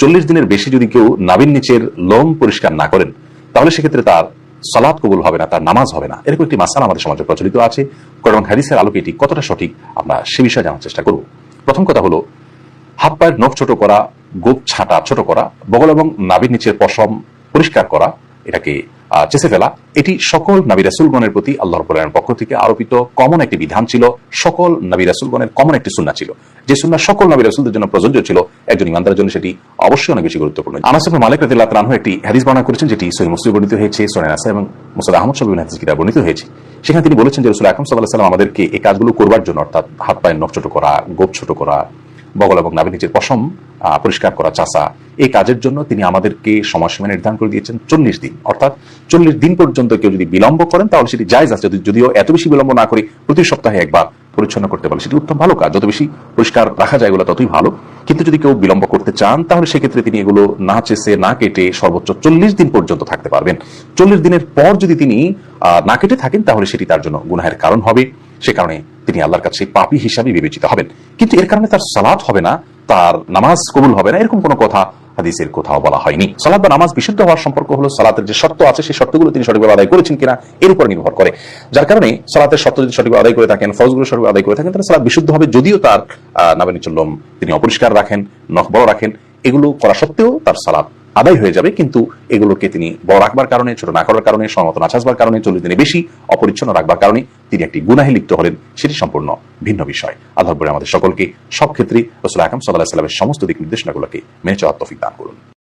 40 দিনের বেশি যদি কেউ নাভির নিচের লোম পরিষ্কার না করেন তাহলে সেক্ষেত্রে তার সালাত কবুল হবে না, তার নামাজ হবে না। এরকম একটি মাসালা আমাদের সমাজে প্রচলিত আছে। কোরআন হাদিসের আলোকে এটি কতটা সঠিক আমরা সে বিষয়ে জানার চেষ্টা করব। প্রথম কথা হলো, হাত পায়ের নখ ছোট করা, গোপ ছাঁটা ছোট করা, বগল এবং নাভির নিচের পশম পরিষ্কার করা, এটাকে চেঁচে ফেলা, এটি সকল নবী রাসূলগণের প্রতি আল্লাহ রাব্বুল আলামিনের পক্ষ থেকে আরোপিত কমন একটি বিধান ছিল। সকল নবী রাসূলগণের কমন একটি সুন্নাহ ছিল, যে সুন্নাহ সকল নবী রাসূলদের জন্য প্রযোজ্য ছিল। একজন ইমানদারের জন্য সেটি অবশ্যই অনেক বেশি গুরুত্বপূর্ণ। আনাস ইবনে মালিক রাদিয়াল্লাহু তাআলা একটি হাদিস বর্ণনা করেছেন, যেটি সহিহ মুসলিমে বর্ণিত হয়েছে, সুনান নাসাঈ এবং মুসনাদ আহমদ সব হাদিস কিতাবে বর্ণিত হয়েছে। সেখানে তিনি বলেছেন যে রাসূল আকরাম সাল্লাল্লাহু আলাইহি ওয়াসাল্লাম আমাদেরকে এই কাজগুলো করবার জন্য, অর্থাৎ হাত পায়ের নখ ছোট করা, গোপ ছোট করা, বগল এবং নাভির নিচের পশম পরিষ্কার করা, চাষা, এই কাজের জন্য তিনি আমাদেরকে সময়সীমা নির্ধারণ করে দিয়েছেন 40 দিন। অর্থাৎ 40 দিন পর্যন্ত কেউ যদি বিলম্ব করেন তাহলে সেটি জায়েজ আছে, যদিও এত বেশি বিলম্ব না করে প্রতি সপ্তাহে একবার পরিচ্ছন্ন করতে পারে সেটি উত্তম ভালো কাজ। যত বেশি পরিষ্কার রাখা যায় এগুলো ততই ভালো। কিন্তু যদি কেউ বিলম্ব করতে চান তাহলে সেক্ষেত্রে তিনি এগুলো না চেষে না কেটে সর্বোচ্চ 40 দিন পর্যন্ত থাকতে পারবেন। 40 দিনের পর যদি তিনি না কেটে থাকেন তাহলে সেটি তার জন্য গুনাহের কারণ হবে। সে কারণে তিনি আল্লাহর কাছে পাপী হিসাবে বিবেচিত হবেন। কিন্তু এর কারণে তার সালাত হবে না, তার নামাজ কবুল হবে না, এরকম কোনো কথা হাদিসের কোথাও বলা হয়নি। সালাত বা নামাজ বিশুদ্ধ হওয়ার সম্পর্ক হলো সালাতের যে শর্ত আছে সেই শর্তগুলো তিনি সঠিকভাবে আদায় করেছেন কিনা এর উপর নির্ভর করে। যার কারণে সালাতের শর্ত যদি সঠিকভাবে আদায় করে থাকেন, ফরজগুলো সঠিকভাবে আদায় করে থাকেন, তাহলে সালাত বিশুদ্ধ হবে। যদিও তার নাভির নিচের লোম তিনি অপরিষ্কার রাখেন, নখ বড় রাখেন, এগুলো করা সত্ত্বেও তার সালাত আদায় হয়ে যাবে। কিন্তু এগুলোকে তিনি বড় রাখবার কারণে, ছোট না করার কারণে, সমত না চাষবার কারণে, 40 দিনে বেশি অপরিচ্ছন্ন রাখবার কারণে তিনি একটি গুনাহে লিপ্ত হলেন, সেটি সম্পূর্ণ ভিন্ন বিষয়। আল্লাহ রাব্বুল আমাদের সকলকে সব ক্ষেত্রে রাসূল আকরাম সাল্লাল্লাহু আলাইহি ওয়াসাল্লামের সমস্ত দিক নির্দেশনাগুলোকে মেনে চলার তৌফিক দান করুন।